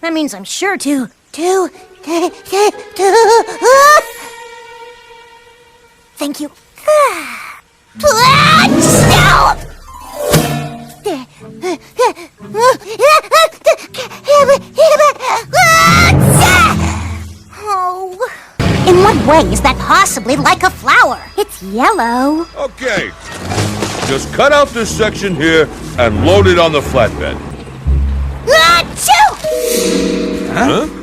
That means I'm sure to... Thank you. Oh. In what way is that possibly like a flower? It's yellow. Okay. Just cut out this section here and load it on the flatbed. Achoo! Huh?